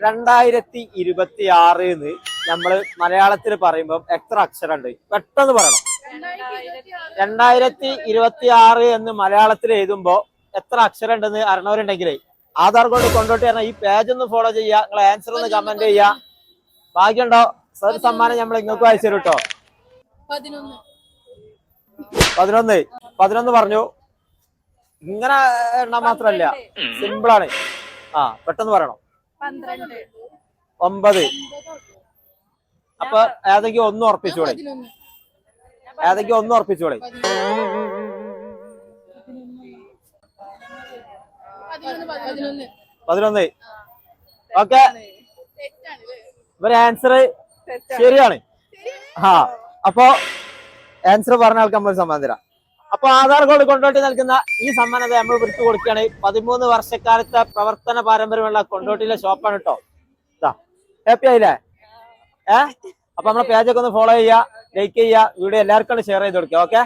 2026 നമ്മള് മലയാളത്തിൽ പറയുമ്പോൾ എത്ര അക്ഷരം ഉണ്ട് പെട്ടെന്ന് പറയണം. 2026 എന്ന് മലയാളത്തിൽ എഴുതുമ്പോ എത്ര അക്ഷരം ഉണ്ടെന്ന് അറിയണവരുണ്ടെങ്കിലേ ആധാർ കാർഡ് കൊണ്ടോട്ട് പറഞ്ഞാൽ ഈ പേജ് ഒന്ന് ഫോളോ ചെയ്യുക, നിങ്ങൾ ആൻസർ ഒന്ന് കമന്റ് ചെയ്യുക. ഭാഗ്യമുണ്ടോ ഒരു സമ്മാനം നമ്മൾ നിങ്ങൾക്ക് അയച്ചു തരും കേട്ടോ. 11 പറഞ്ഞു. ഇങ്ങനെ എണ്ണാൻ മാത്രല്ല, സിമ്പിളാണ്. പെട്ടെന്ന് പറയണം. 9. അപ്പൊ ഏതെങ്കിലും ഒന്ന് ഉറപ്പിച്ചോളെ, 11. ഓക്കെ, ഇവരെ ആൻസർ ശരിയാണ്. അപ്പൊ ആൻസർ പറഞ്ഞ ആൾക്ക് നമ്മൾ സമ്മാനം തരാം. അപ്പൊ ആധാർ കാർഡ് കൊണ്ടോട്ടി നൽകുന്ന ഈ സമ്മാനത നമ്മൾ വിട്ടു കൊടുക്കുകയാണ്. 13 വർഷക്കാലത്തെ പ്രവർത്തന പാരമ്പര്യമുള്ള കൊണ്ടോട്ടിയിലെ ഷോപ്പാണ് കേട്ടോ. ഹാപ്പി ആയില്ലേ? അപ്പൊ നമ്മളെ പേജൊക്കെ ഒന്ന് ഫോളോ ചെയ്യുക, ലൈക്ക് ചെയ്യുക, വീഡിയോ എല്ലാവർക്കും ഷെയർ ചെയ്ത് കൊടുക്കുക. ഓക്കെ.